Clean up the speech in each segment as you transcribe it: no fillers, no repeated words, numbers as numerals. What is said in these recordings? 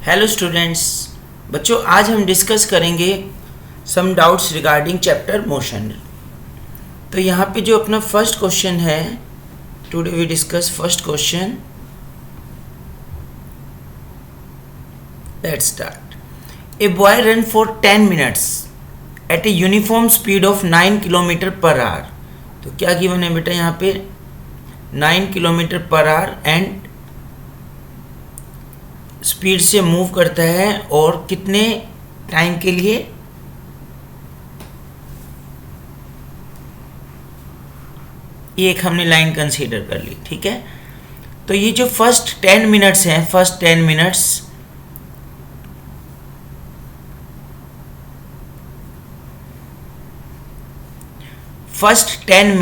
Hello students, बच्चों आज हम डिस्कस करेंगे some doubts regarding chapter motion. तो यहाँ पे जो अपना फर्स्ट क्वेश्चन है, today we discuss first question. Let's start. A boy run for 10 minutes at a uniform speed of 9 kilometre per hour. तो क्या गिवन है बेटा यहाँ पे 9 kilometre per our and speed से मूव करता है और कितने टाइम के लिए। ये एक हमने लाइन कंसीडर कर ली, ठीक है। तो ये जो फर्स्ट 10 मिनट्स हैं, फर्स्ट 10 मिनट्स फर्स्ट 10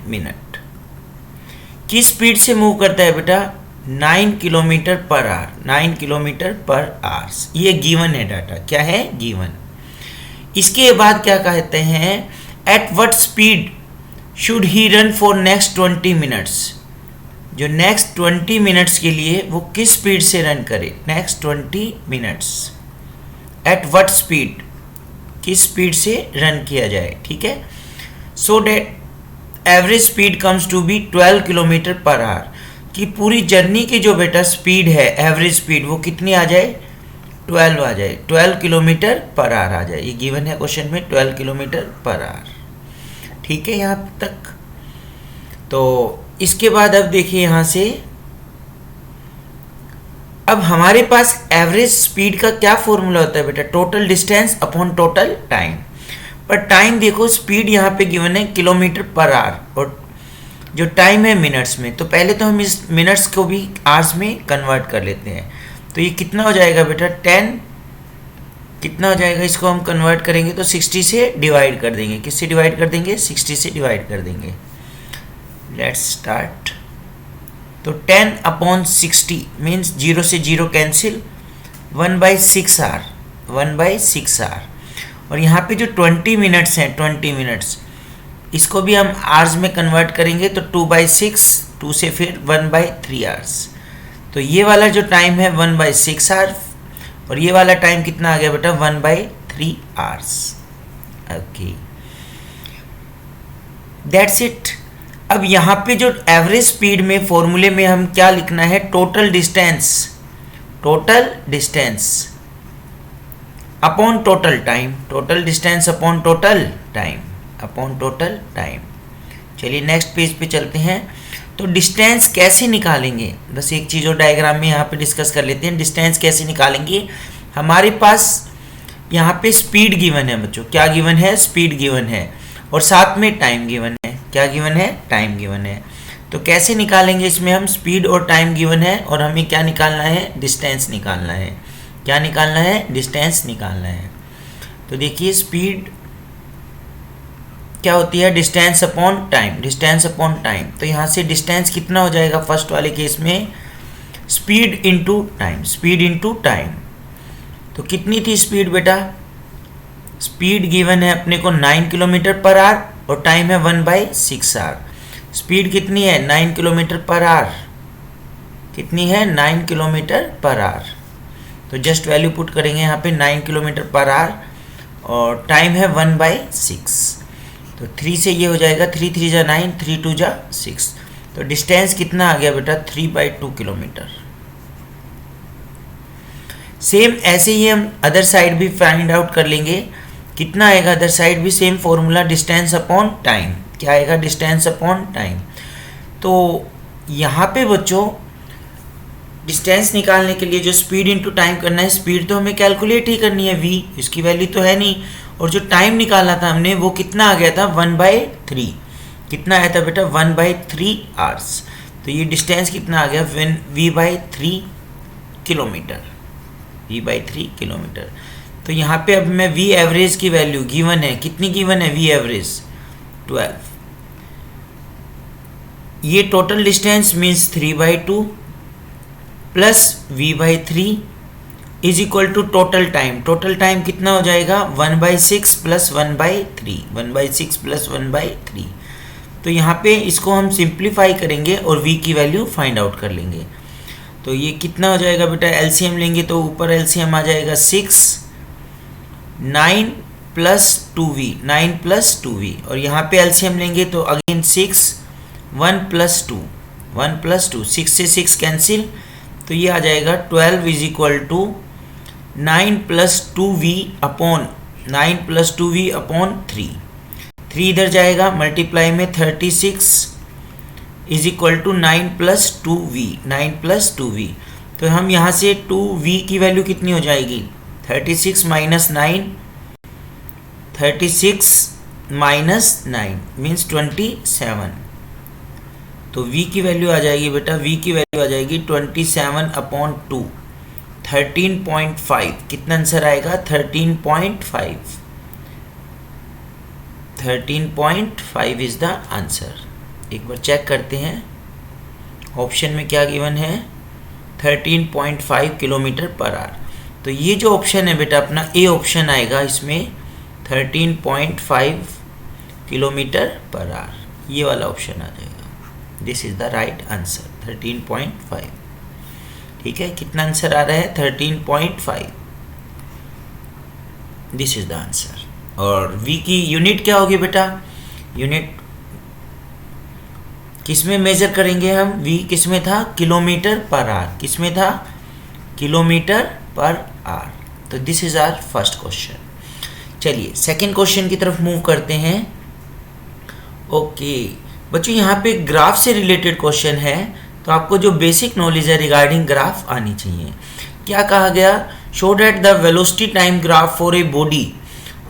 मिनट किस स्पीड से मूव करता है बेटा? 9 kilometre per our, 9 kilometre per our. ये गिवन है डाटा, क्या है? गिवन। इसके बाद क्या कहते हैं, at what speed should he run for next 20 minutes. जो नेक्स्ट 20 मिनट्स के लिए वो किस स्पीड से रन करे? Next 20 minutes at what speed, किस स्पीड से रन किया जाए, ठीक है। So that average speed comes to be 12 kilometre per hour. कि पूरी जर्नी की जो बेटा स्पीड है, एवरेज स्पीड, वो कितनी आ जाए? 12 आ जाए, 12 किलोमीटर पर आवर आ जाए। ये गिवन है क्वेश्चन में, 12 किलोमीटर पर आवर, ठीक है यहाँ तक। तो इसके बाद अब देखिए यहाँ से, अब हमारे पास एवरेज स्पीड का क्या फॉर्मूला होता है बेटा? Total distance upon total time. पर टाइम देखो, स्पीड यहाँ पे गिवन है किलोमीटर पर आवर और जो टाइम है मिनट्स में। तो पहले तो हम इस मिनट्स को भी आवर्स में कन्वर्ट कर लेते हैं। तो ये कितना हो जाएगा बेटा? 10 कितना हो जाएगा? इसको हम कन्वर्ट करेंगे तो 60 से डिवाइड कर देंगे। किससे डिवाइड कर देंगे? 60 से डिवाइड कर देंगे। Let's start. तो 10 अपॉन 60 मीन्स 0 से 0 कैंसिल, 1/6 आवर, 1/6 आवर। और यहाँ पे जो 20 मिनट्स हैं, 20 मिनट्स, इसको भी हम आवर्स में कन्वर्ट करेंगे तो 2/6, 2 से फिर 1/3 आवर्स। तो ये वाला जो टाइम है 1/6 आवर और ये वाला टाइम कितना आ गया बेटा? 1/3 आवर्स। Okay, that's it. अब यहाँ पे जो एवरेज स्पीड में फॉर्मूले में हम क्या लिखना है? Total distance, total distance upon total time, total distance upon total time, upon total time. चलिए नेक्स्ट पेज पे चलते हैं। तो डिस्टेंस कैसे निकालेंगे? बस एक चीज़ और डायग्राम में यहाँ पे डिस्कस कर लेते हैं। डिस्टेंस कैसे निकालेंगे? हमारे पास यहाँ पे स्पीड गिवन है बच्चों। क्या गिवन है? स्पीड गिवन है और साथ में टाइम गिवन है। क्या गिवन है? टाइम गिवन है। तो कैसे निकालेंगे? इसमें हम स्पीड और टाइम गिवन है और हमें क्या निकालना है? डिस्टेंस निकालना है। क्या निकालना है? डिस्टेंस निकालना है। तो देखिए स्पीड क्या होती है? Distance upon time, distance upon time. तो यहाँ से डिस्टेंस कितना हो जाएगा? फर्स्ट वाले केस में speed into time, speed into time. तो कितनी थी स्पीड बेटा? स्पीड गिवन है अपने को 9 किलोमीटर पर आवर और टाइम है 1/6 आवर। स्पीड कितनी है? 9 किलोमीटर पर आवर। कितनी है? 9 किलोमीटर पर आवर। तो जस्ट वैल्यू पुट करेंगे यहाँ पे 9 किलोमीटर पर आवर और टाइम है 1/6। तो 3 से ये हो जाएगा, 3 3 जा 9, 3 2 जा 6। तो डिस्टेंस कितना आ गया बेटा? 3/2 किलोमीटर। सेम ऐसे ही हम अदर साइड भी फाइंड आउट कर लेंगे। कितना आएगा अदर साइड भी? Same formula, distance upon time. क्या आएगा? Distance upon time. तो यहाँ पे बच्चों डिस्टेंस निकालने के लिए जो स्पीड इंटू टाइम करना है, स्पीड तो हमें कैलकुलेट ही करनी है, v, इसकी वैल्यू तो है नहीं। और जो टाइम निकालना था हमने वो कितना आ गया था? 1/3। कितना आया था बेटा? 1/3 आवर्स। तो ये डिस्टेंस कितना आ गया? v/3 kilometre, v/3 kilometre. तो यहाँ पे अब मैं v एवरेज की वैल्यू गिवन है, कितनी गिवन है? v average 12। ये total distance means 3/2 plus v/3 is equal to total time. Total time कितना हो जाएगा? 1/6 प्लस 1/3, 1/6 प्लस 1/3। तो यहाँ पे इसको हम सिंप्लीफाई करेंगे और v की वैल्यू फाइंड आउट कर लेंगे। तो ये कितना हो जाएगा बेटा, एलसीएम लेंगे तो ऊपर एलसीएम आ जाएगा 6, 9 प्लस 2v, 9 प्लस 2v, और यहाँ पे एलसीएम लेंगे तो अगेन 6, 1 प्लस 2, 1 प्लस 2, 6 से 6 कैंसिल, तो ये आ जाएगा 12 is equal to 9 plus 2v upon 9 plus 2v upon 3, 3 इधर जाएगा मल्टीप्लाई में 36 is equal to 9 plus 2v, 9 plus 2v। तो हम यहाँ से 2v की वैल्यू कितनी हो जाएगी, 36 माइनस 9, 36 माइनस 9 मीन्स 27। तो v की वैल्यू आ जाएगी बेटा, v की वैल्यू आ जाएगी 27 अपॉन 2, 13.5। कितना आंसर आएगा, 13.5, 13.5 इज द आंसर। एक बार चेक करते हैं ऑप्शन में क्या गिवन है, 13.5 किलोमीटर पर आवर। तो ये जो ऑप्शन है बेटा अपना ए ऑप्शन आएगा इसमें 13.5 किलोमीटर पर आवर, ये वाला ऑप्शन आ जाएगा। This is the right answer, 13.5। ठीक है, कितना आंसर आ रहा है, 13.5, दिस इज द आंसर। और v की यूनिट क्या होगी बेटा, यूनिट किसमें मेजर करेंगे हम, v किसमें था, किलोमीटर पर आवर, किसमें था, किलोमीटर पर आवर। तो this is our first question. चलिए सेकंड क्वेश्चन की तरफ मूव करते हैं। ओके बच्चों, यहाँ पे ग्राफ से रिलेटेड क्वेश्चन है, तो आपको जो बेसिक नॉलेज है रिगार्डिंग ग्राफ आनी चाहिए। क्या कहा गया, show that the velocity time graph for a body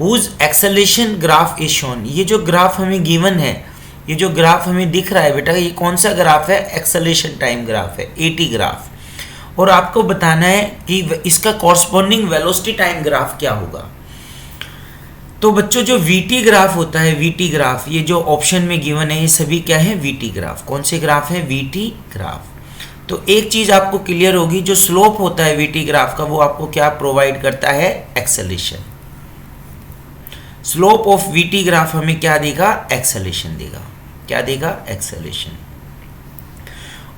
whose acceleration graph is shown. ये जो ग्राफ हमें गिवन है, ये जो ग्राफ हमें दिख रहा है बेटा, ये कौन सा ग्राफ है, एक्सेलरेशन टाइम ग्राफ है, एटी ग्राफ। और आपको बताना है कि इसका कॉरस्पॉन्डिंग वेलोसिटी टाइम ग्राफ क्या होगा। तो बच्चों जो वीटी ग्राफ होता है, वीटी ग्राफ, ये जो ऑप्शन में गिवन है ये सभी क्या है, वीटी ग्राफ। कौन से ग्राफ है, वीटी ग्राफ। तो एक चीज आपको क्लियर होगी, जो स्लोप होता है वीटी ग्राफ का वो आपको क्या प्रोवाइड करता है, acceleration. Slope of VT graph हमें क्या देगा, एक्सेलरेशन देगा। क्या देगा, एक्सेलरेशन।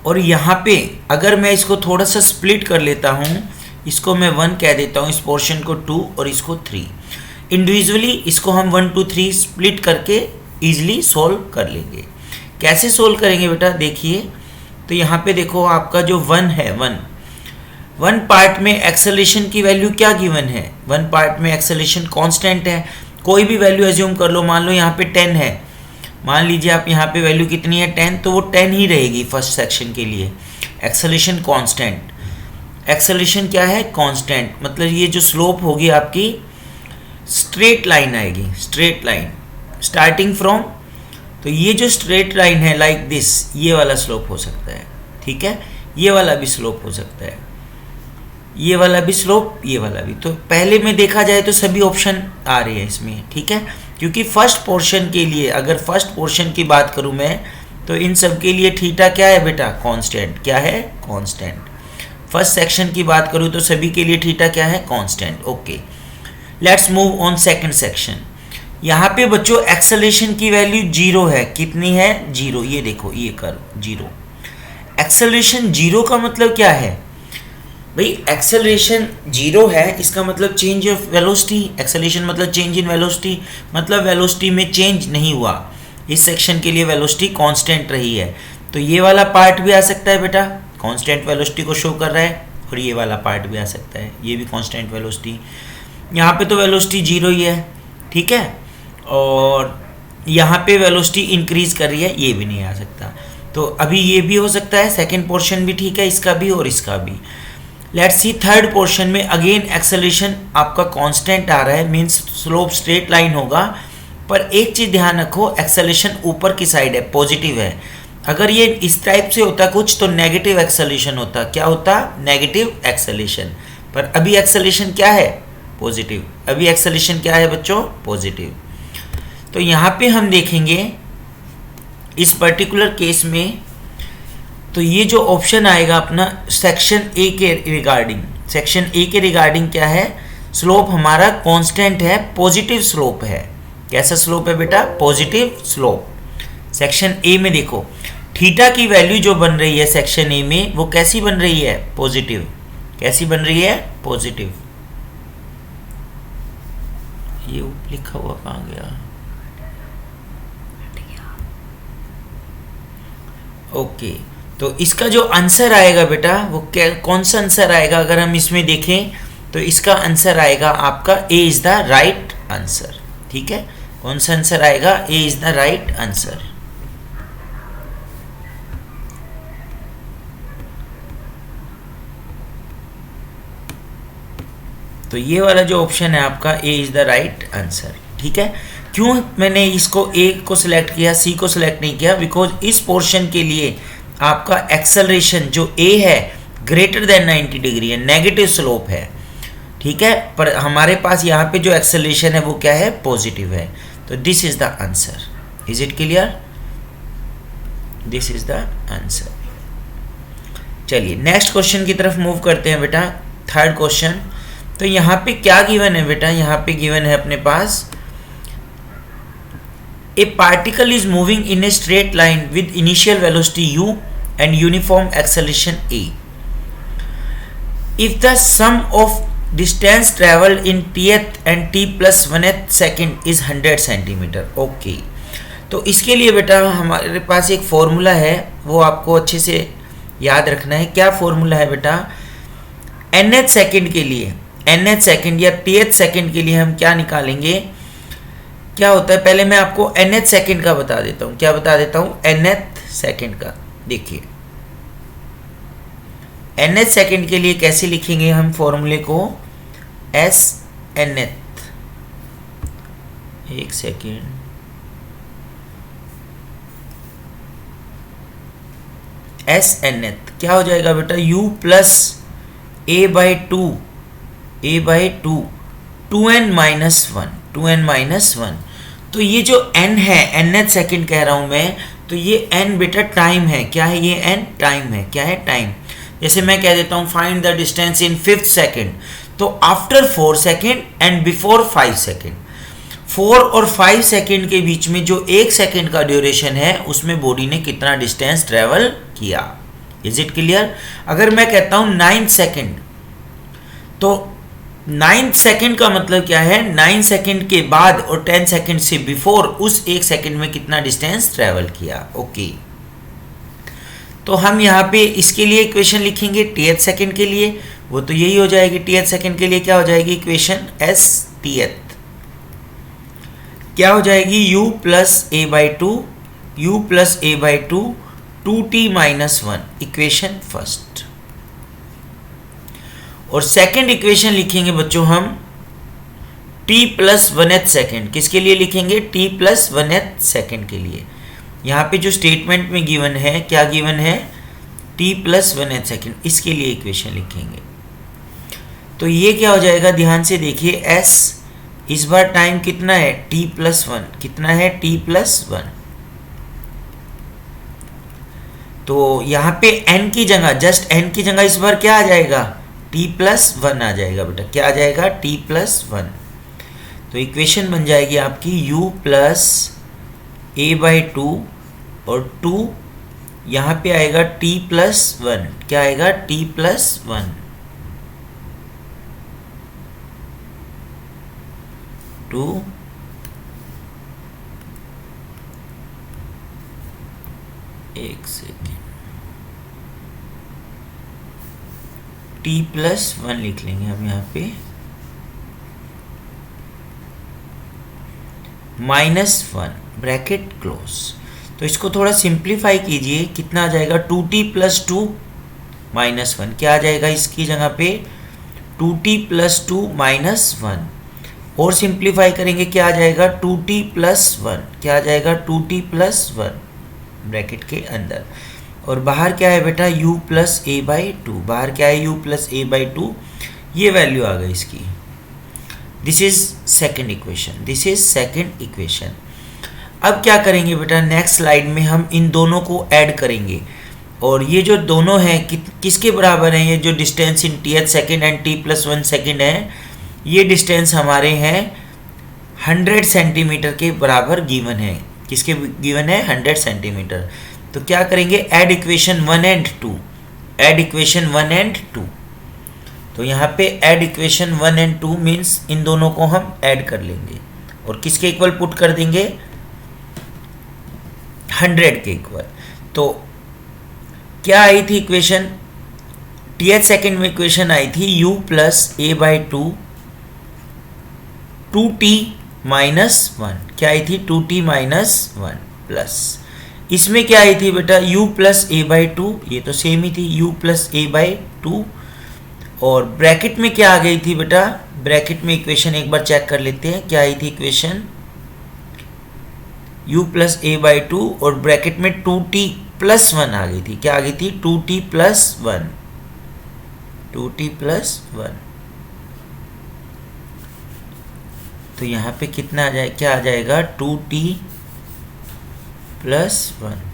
और यहाँ पे अगर मैं इसको थोड़ा सा स्प्लिट कर लेता हूँ, इसको मैं 1 कह देता हूँ, इस पोर्शन को 2 और इसको 3। इंडिविजुअली इसको हम 1 2 3 स्प्लिट करके इजीली सोल्व कर लेंगे। कैसे सोल्व करेंगे बेटा, देखिए तो यहाँ पे देखो आपका जो 1 है, 1 पार्ट में एक्सेलरेशन की वैल्यू क्या गिवन है, 1 पार्ट में एक्सेलरेशन कांस्टेंट है, कोई भी वैल्यू एज्यूम कर लो। मान लो यहाँ पे 10 है, मान लीजिए आप यहाँ पे वैल्यू कितनी है, 10, तो वो 10 ही रहेगी फर्स्ट सेक्शन के लिए। एक्सेलरेशन कांस्टेंट, एक्सेलरेशन क्या है, कांस्टेंट, मतलब ये जो स्लोप होगी आपकी स्ट्रेट लाइन आएगी, स्ट्रेट लाइन स्टार्टिंग फ्रॉम। तो ये जो स्ट्रेट लाइन है लाइक दिस, ये वाला स्लोप हो सकता है, ठीक है, ये वाला भी स्लोप हो सकता है, ये वाला भी स्लोप, ये वाला भी। तो पहले में देखा जाए तो सभी ऑप्शन आ रहे हैं इसमें, ठीक है, क्योंकि फर्स्ट पोर्शन के लिए, अगर फर्स्ट पोर्शन की बात करूं मैं, तो इन सब के लिए थीटा क्या है बेटा, कांस्टेंट। क्या है, कांस्टेंट। फर्स्ट सेक्शन की बात करूं तो सभी के लिए थीटा क्या है, constant. Okay, let's move on second section. यहाँ पे बच्चों एक्सेलरेशन की वैल्यू 0 है, कितनी है, 0। ये देखो, ये कर्व 0। एक्सेलरेशन 0 का मतलब क्या है भाई, एक्सेलरेशन 0 है, इसका मतलब चेंज ऑफ वेलोसिटी। एक्सेलरेशन मतलब चेंज इन वेलोसिटी, मतलब वेलोसिटी में चेंज नहीं हुआ। इस सेक्शन के लिए वेलोसिटी कांस्टेंट रही है। तो ये वाला पार्ट भी आ सकता है बेटा, कांस्टेंट वेलोसिटी को शो कर रहा है, और ये वाला पार्ट भी आ सकता है, ये भी कांस्टेंट वेलोसिटी। यहाँ पे तो वेलोसिटी 0 ही है, ठीक है, और यहाँ पे वेलोसिटी इंक्रीज कर रही है, ये भी नहीं आ सकता। तो अभी ये भी हो सकता है, सेकेंड पोर्शन भी ठीक है, इसका भी और इसका भी। लेट्स सी थर्ड पोर्शन में अगेन एक्सेलरेशन आपका कांस्टेंट आ रहा है, मींस स्लोप स्ट्रेट लाइन होगा, पर एक चीज ध्यान रखो, एक्सेलरेशन ऊपर की साइड है, पॉजिटिव है। अगर ये इस टाइप से होता कुछ तो नेगेटिव एक्सेलरेशन होता, क्या होता, नेगेटिव एक्सेलरेशन। पर अभी एक्सेलरेशन क्या है, पॉजिटिव। अभी एक्सेलरेशन क्या है बच्चों, पॉजिटिव। तो यहाँ पे हम देखेंगे इस पर्टिकुलर केस में, तो ये जो ऑप्शन आएगा अपना सेक्शन ए के रिगार्डिंग, सेक्शन ए के रिगार्डिंग क्या है, स्लोप हमारा कांस्टेंट है, पॉजिटिव स्लोप है। कैसा स्लोप है बेटा, पॉजिटिव स्लोप। सेक्शन ए में देखो थीटा की वैल्यू जो बन रही है सेक्शन ए में वो कैसी बन रही है, पॉजिटिव। कैसी बन रही है, पॉजिटिव। ये लिखा हुआ कहाँ गया, ओके। तो इसका जो आंसर आएगा बेटा वो क्या, कौन सा आंसर आएगा, अगर हम इसमें देखें तो इसका आंसर आएगा आपका A is the right answer. ठीक है, कौन सा आंसर आएगा, ए इज द राइट आंसर। तो ये वाला जो ऑप्शन है आपका A is the right answer. ठीक है, क्यों मैंने इसको ए को सिलेक्ट किया, सी को सिलेक्ट नहीं किया, बिकॉज इस पोर्शन के लिए आपका एक्सेलरेशन जो ए है ग्रेटर देन 90 डिग्री है, नेगेटिव स्लोप है। ठीक है, पर हमारे पास यहाँ पे जो एक्सेलरेशन है वो क्या है, पॉजिटिव है। तो this is the answer. Is it clear, this is the answer. चलिए नेक्स्ट क्वेश्चन की तरफ मूव करते हैं बेटा, थर्ड क्वेश्चन। तो यहाँ पे क्या गिवन है बेटा, यहाँ पे गिवन है अपने पास a particle is moving in a straight line with initial velocity u and uniform acceleration a. If the sum of distance traveled in tth and t plus 1th second is 100 centimeter. Okay. तो इसके लिए बेटा हमारे पास एक formula है, वो आपको अच्छे से याद रखना है। क्या फॉर्मूला है बेटा, nth सेकंड के लिए, nth सेकंड या tth सेकंड के लिए हम क्या निकालेंगे, क्या होता है, पहले मैं आपको nth सेकंड का बता देता हूँ। क्या बता देता हूँ, nth सेकंड का। देखिए nth सेकंड के लिए कैसे लिखेंगे हम फॉर्मूले को, s nth, एक सेकंड, s nth क्या हो जाएगा बेटा, u plus a by two, a by two, 2n minus 1, 2n minus 1। तो ये जो n है, nth सेकंड कह रहा हूं मैं, तो ये n बेटा टाइम है। क्या है ये n, टाइम है। क्या है, टाइम। जैसे मैं कह देता हूं find the distance in 5th second, तो after 4 second and before 5 second, 4 और 5 सेकंड के बीच में जो 1 सेकंड का ड्यूरेशन है उसमें बॉडी ने कितना डिस्टेंस ट्रेवल किया। Is it clear. अगर मैं कहता हूं 9 सेकंड, तो 9 सेकंड का मतलब क्या है, 9 सेकंड के बाद और 10 सेकंड से बिफोर उस 1 सेकंड में कितना डिस्टेंस ट्रेवल किया। ओके, तो हम यहाँ पे इसके लिए इक्वेशन लिखेंगे tth सेकंड के लिए, वो तो यही हो जाएगी। tth सेकंड के लिए क्या हो जाएगी इक्वेशन, s tth क्या हो जाएगी, u plus a by two, u plus a by two, 2t minus 1, equation first. और सेकंड इक्वेशन लिखेंगे बच्चों हम t प्लस 1th सेकेंड, किसके लिए लिखेंगे, t प्लस 1th सेकेंड के लिए। यहाँ पे जो स्टेटमेंट में गिवन है, क्या गिवन है, t प्लस 1th सेकेंड, इसके लिए इक्वेशन लिखेंगे। तो ये क्या हो जाएगा, ध्यान से देखिए, s इस बार टाइम कितना है, t प्लस 1, कितना है, t प्लस 1। तो यहाँ पे n की जगह, जस्ट n की जगह इस बार क्या आ जाएगा, t प्लस 1 आ जाएगा बेटा। क्या आ जाएगा, t प्लस 1। तो इक्वेशन बन जाएगी आपकी u plus a by two, और 2 यहाँ पे आएगा t प्लस 1। क्या आएगा, t प्लस 1, 2 एक सेकेंड, t प्लस 1 लिख लेंगे हम यहाँ पे, -1 ब्रैकेट क्लोज। तो इसको थोड़ा सिंप्लीफाई कीजिए, कितना आ जाएगा, 2t प्लस 2 -1। क्या आ जाएगा इसकी जगह पे, 2t प्लस 2 -1। और सिंप्लीफाई करेंगे, क्या आ जाएगा, 2t प्लस 1। क्या आ जाएगा, 2t प्लस 1 ब्रैकेट के अंदर। और बाहर क्या है बेटा, u plus a by two, बाहर क्या है, u plus a by two, ये वैल्यू आ गई इसकी। This is second equation, this is second equation. अब क्या करेंगे बेटा, नेक्स्ट स्लाइड में हम इन दोनों को ऐड करेंगे, और ये जो दोनों हैं किसके बराबर हैं, ये जो distance in tth second and t plus 1 second है, ये डिस्टेंस हमारे हैं 100 सेंटीमीटर के बराबर गिवन है। किसके गिवन है 100 सेंटीमीटर। तो क्या करेंगे, add equation 1 and 2, add equation 1 and 2। तो यहाँ पे add equation 1 and 2 means in दोनों को हम ऐड कर लेंगे और किसके इक्वल पुट कर देंगे, 100 के इक्वल। तो क्या आई थी इक्वेशन, th सेकेंड में इक्वेशन आई थी u plus a by 2t minus 1, क्या आई थी 2t माइनस 1 प्लस, इसमें क्या आई थी बेटा u प्लस a बाई 2, ये तो सेम ही थी u प्लस a बाई 2, और ब्रैकेट में क्या आ गई थी बेटा, ब्रैकेट में इक्वेशन एक बार चेक कर लेते हैं, क्या आई थी equation u plus a by 2 और ब्रैकेट में 2t प्लस 1 आ गई थी, क्या आ गई थी 2t प्लस 1, 2t प्लस 1। तो यहाँ पे कितना आ जाए, क्या आ जाएगा 2t प्लस 1।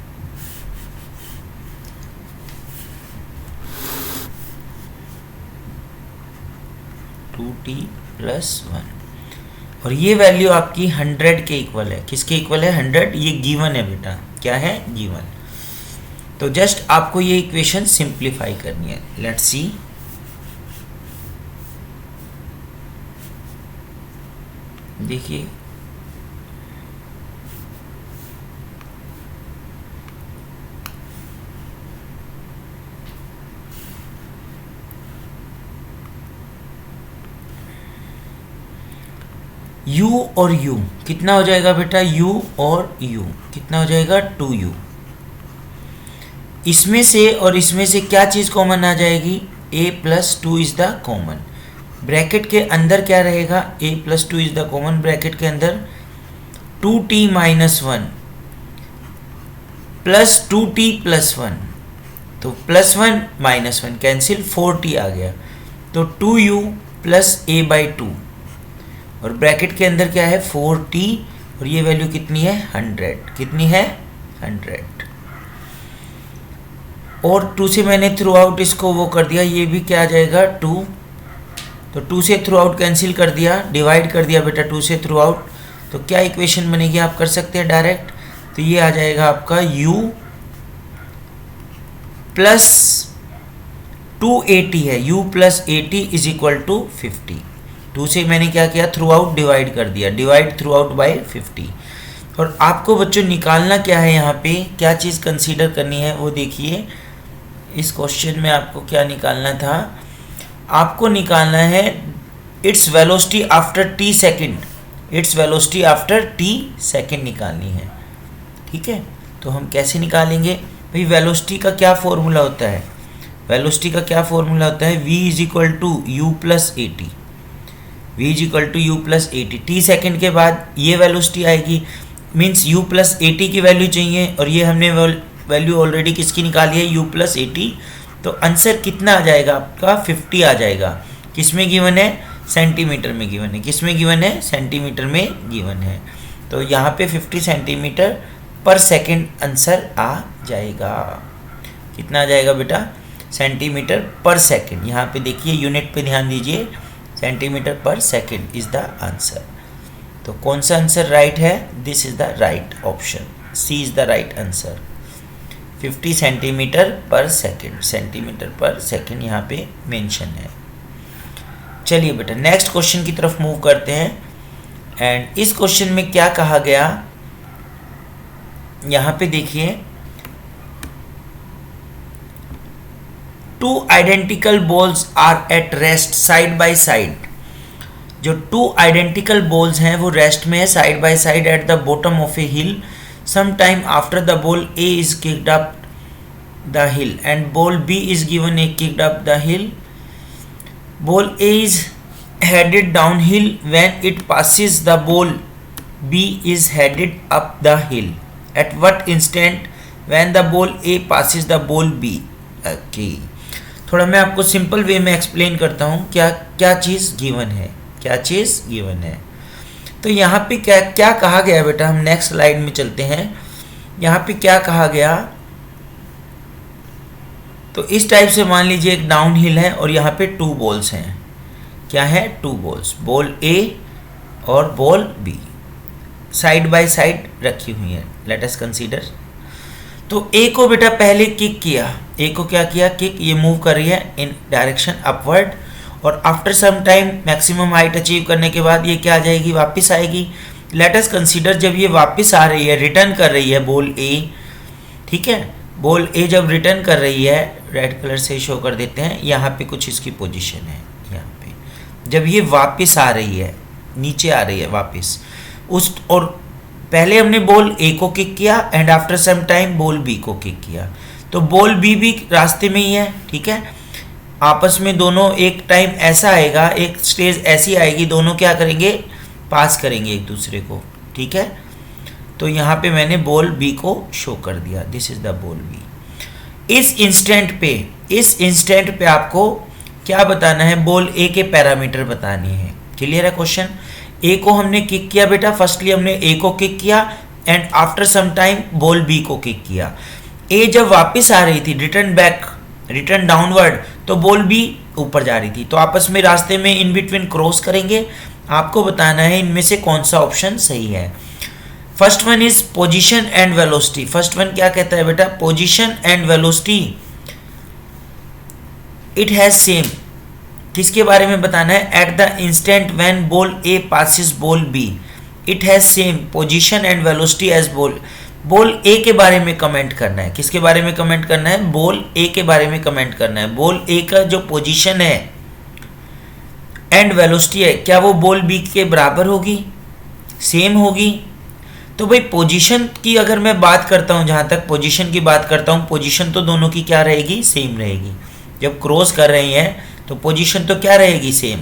प्लस 1 और ये वैल्यू आपकी 100 के इक्वल है, किसके इक्वल है 100, ये गिवन है बेटा, क्या है गिवन। तो जस्ट आपको ये इक्वेशन सिंप्लीफाई करनी है, लेट्स सी। देखिए u और u कितना हो जाएगा बेटा, u और u कितना हो जाएगा 2u। इसमें से और इसमें से क्या चीज़ कॉमन आ जाएगी, a plus 2 is the common. Bracket के अंदर क्या रहेगा, a plus 2 is the common, bracket के अंदर 2t minus 1 plus 2t plus 1, तो प्लस 1 माइनस 1 कैंसिल, 4t आ गया, तो 2u प्लस a बाई 2 और ब्रैकेट के अंदर क्या है 4t और ये वैल्यू कितनी है 100, कितनी है 100। और 2 से मैंने थ्रू आउट इसको वो कर दिया, ये भी क्या आ जाएगा 2, तो 2 से थ्रू आउट कैंसिल कर दिया, डिवाइड कर दिया बेटा 2 से थ्रू आउट, तो क्या इक्वेशन बनेगी आप कर सकते हैं डायरेक्ट। तो ये आ जाएगा आपका u प्लस 280 है, u plus 80 is equal to 50। 2 से मैंने क्या किया थ्रू आउट डिवाइड कर दिया, डिवाइड थ्रू आउट बाई 50। और आपको बच्चों निकालना क्या है, यहाँ पे क्या चीज़ कंसीडर करनी है वो देखिए। इस क्वेश्चन में आपको क्या निकालना था, आपको निकालना है its velocity after t second, its velocity after t second निकालनी है, ठीक है। तो हम कैसे निकालेंगे भाई, वेलोसिटी का क्या फॉर्मूला होता है, वेलोसिटी का क्या फॉर्मूला होता है, v is equal to u plus 80, v is equal to u plus 80। t second के बाद ये वेलोसिटी आएगी, मीन्स u प्लस 80 की वैल्यू चाहिए और ये हमने वैल्यू ऑलरेडी किसकी निकाली है u प्लस 80। तो आंसर कितना आ जाएगा आपका 50 आ जाएगा, किसमें गिवन है सेंटीमीटर में गिवन है, किसमें गिवन है सेंटीमीटर में गिवन है। तो यहाँ पे 50 सेंटीमीटर पर सेकेंड आंसर आ जाएगा, कितना आ जाएगा बेटा सेंटीमीटर पर सेकेंड। यहाँ पे देखिए यूनिट पे ध्यान दीजिए, centimetre per second is the answer. तो कौन सा आंसर राइट है, this is the right option, C is the right answer. 50 centimetre per second, centimetre per second यहाँ पे मेंशन है। चलिए बेटा नेक्स्ट क्वेश्चन की तरफ मूव करते हैं। एंड इस क्वेश्चन में क्या कहा गया, यहाँ पे देखिए, two identical balls are at rest side by side. जो 2 आइडेंटिकल बॉल्स हैं वो रेस्ट में है side by side at the bottom of a hill. Some time after the ball A is kicked up the hill and ball B is given a kicked up the hill. Ball A is headed downhill when it passes the ball B is headed up the hill. At what instant when the ball A passes the ball B? Okay. थोड़ा मैं आपको simple way में explain करता हूँ क्या क्या चीज़ given है, क्या चीज़ गिवन है। तो यहाँ पे क्या क्या कहा गया बेटा, हम नेक्स्ट स्लाइड में चलते हैं। यहाँ पे क्या कहा गया, तो इस टाइप से मान लीजिए एक डाउन हिल है और यहाँ पे 2 बॉल्स हैं, क्या है 2 बॉल्स, बॉल A और ball B। Side by side रखी हुई है। Let us consider. तो ए को बेटा पहले किक किया, ए को क्या किया, किक, ये मूव कर रही है इन डायरेक्शन अपवर्ड, और after some time maximum height achieve करने के बाद ये क्या आ जाएगी, वापस आएगी। लेट अस कंसीडर जब ये वापस आ रही है, रिटर्न कर रही है बॉल ए, ठीक है, बॉल ए जब रिटर्न कर रही है, रेड कलर से शो कर देते हैं, यहाँ पे कुछ इसकी पोजीशन है, यहाँ पे जब ये वापस आ रही है, नीचे आ रही है वापस उस, और पहले हमने बॉल ए को किक किया and after some time ball B को किक किया, तो बॉल बी भी रास्ते में ही है, ठीक है, आपस में दोनों एक टाइम ऐसा आएगा, एक स्टेज ऐसी आएगी, दोनों क्या करेंगे, पास करेंगे एक दूसरे को, ठीक है। तो यहाँ पे मैंने बॉल बी को शो कर दिया, this is the ball B. इस इंस्टेंट पे आपको क्या बताना है, बॉल ए के पैरामीटर बताने हैं। क्लियर है क्वेश्चन। ए को हमने किक किया बेटा, फर्स्टली हमने ए को किक किया and after some time ball B को किक किया। ए जब वापस आ रही थी, रिटर्न बैक, रिटर्न डाउनवर्ड, तो बॉल बी ऊपर जा रही थी, तो आपस में रास्ते में इन बिटवीन क्रॉस करेंगे। आपको बताना है इनमें से कौन सा ऑप्शन सही है। First one is position and velocity. First one क्या कहता है बेटा, position and velocity it has same. किसके बारे में बताना है, at the instant when ball A passes ball B it has same position and velocity as ball. Ball A के बारे में कमेंट करना है। किसके बारे में कमेंट करना है, बॉल ए के बारे में कमेंट करना है। बॉल ए का जो पोजीशन है एंड वेलोसिटी है, क्या वो बॉल बी के बराबर होगी, सेम होगी। तो भाई पोजीशन की अगर मैं बात करता हूं, जहां तक पोजीशन की बात करता हूं, पोजीशन तो दोनों की क्या रहेगी, सेम रहेगी। जब क्रॉस कर रही हैं तो पोजीशन तो क्या रहेगी, सेम।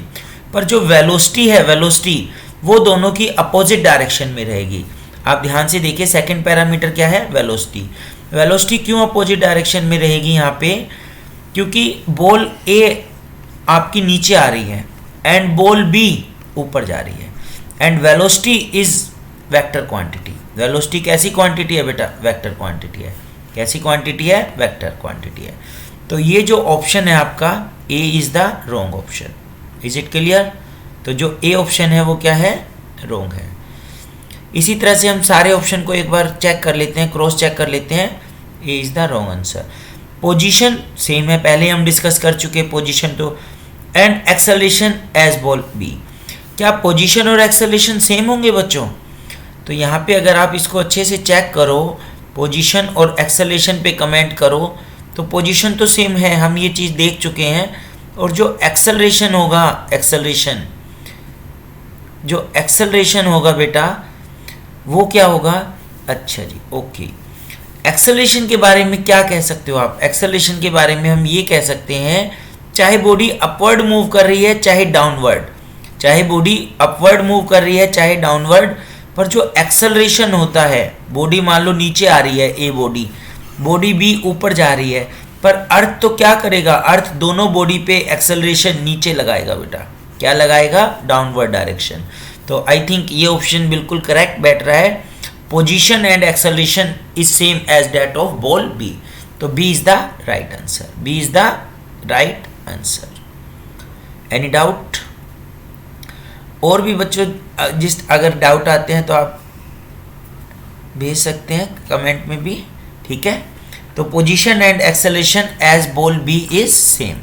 पर जो वेलोसिटी है, वेलोसिटी वो दोनों की अपोजिट डायरेक्शन में रहेगी। आप ध्यान से देखिए, सेकंड पैरामीटर क्या है, वेलोसिटी। वेलोसिटी क्यों अपोजिट डायरेक्शन में रहेगी यहाँ पे, क्योंकि बॉल ए आपकी नीचे आ रही है एंड बॉल बी ऊपर जा रही है, and velocity is vector quantity. Velocity कैसी क्वांटिटी है बेटा, वेक्टर क्वांटिटी है। कैसी क्वांटिटी है, वेक्टर क्वांटिटी है। तो ये जो ऑप्शन है आपका, A is the wrong option. Is it clear. तो जो ए ऑप्शन है वो क्या है, रॉन्ग है। इसी तरह से हम सारे ऑप्शन को एक बार चेक कर लेते हैं, क्रॉस चेक कर लेते हैं। A is the wrong answer. Position same है, पहले हम डिस्कस कर चुके पोजीशन तो, and acceleration as ball B. क्या पोजीशन और एक्सेलरेशन सेम होंगे बच्चों। तो यहाँ पे अगर आप इसको अच्छे से चेक करो, पोजीशन और एक्सेलरेशन पे कमेंट करो, तो पोजीशन तो सेम है, हम ये चीज़ देख चुके हैं। और जो एक्सेलरेशन होगा, एक्सेलरेशन होगा बेटा, वो क्या होगा, अच्छा जी, ओके। एक्सेलरेशन के बारे में क्या कह सकते हो आप, एक्सेलरेशन के बारे में हम ये कह सकते हैं, चाहे बॉडी अपवर्ड मूव कर रही है चाहे डाउनवर्ड, चाहे बॉडी अपवर्ड मूव कर रही है चाहे डाउनवर्ड, पर जो एक्सेलरेशन होता है, बॉडी मान लो नीचे आ रही है, ए बॉडी बी ऊपर जा रही है, पर अर्थ तो क्या करेगा, अर्थ दोनों बॉडी पे एक्सेलरेशन नीचे लगाएगा बेटा, क्या लगाएगा, डाउनवर्ड डायरेक्शन। तो आई थिंक ये ऑप्शन बिल्कुल करेक्ट बैठ रहा है। Position and acceleration is same as that of ball B. तो B is the right answer, B is the right answer. Any doubt. और भी बच्चों जिस अगर डाउट आते हैं तो आप भेज सकते हैं कमेंट में भी, ठीक है। तो position and acceleration as ball B is same.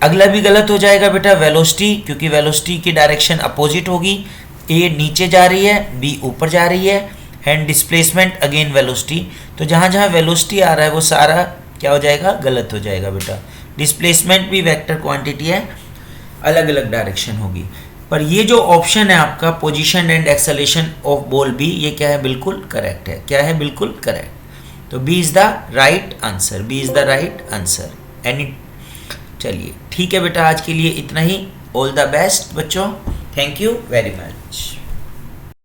अगला भी गलत हो जाएगा बेटा, वेलोसिटी, क्योंकि वेलोसिटी की डायरेक्शन अपोजिट होगी, ए नीचे जा रही है, बी ऊपर जा रही है, एंड डिस्प्लेसमेंट अगेन वेलोसिटी। तो जहाँ जहाँ वेलोसिटी आ रहा है वो सारा क्या हो जाएगा, गलत हो जाएगा बेटा। डिस्प्लेसमेंट भी वेक्टर क्वांटिटी है, अलग अलग डायरेक्शन होगी। पर ये जो ऑप्शन है आपका position and acceleration of ball B, ये क्या है, बिल्कुल करेक्ट है। क्या है, बिल्कुल करेक्ट। तो B is the right answer, B is the right answer. Any, चलिए ठीक है बेटा, आज के लिए इतना ही। ऑल द बेस्ट बच्चों, थैंक यू वेरी मच।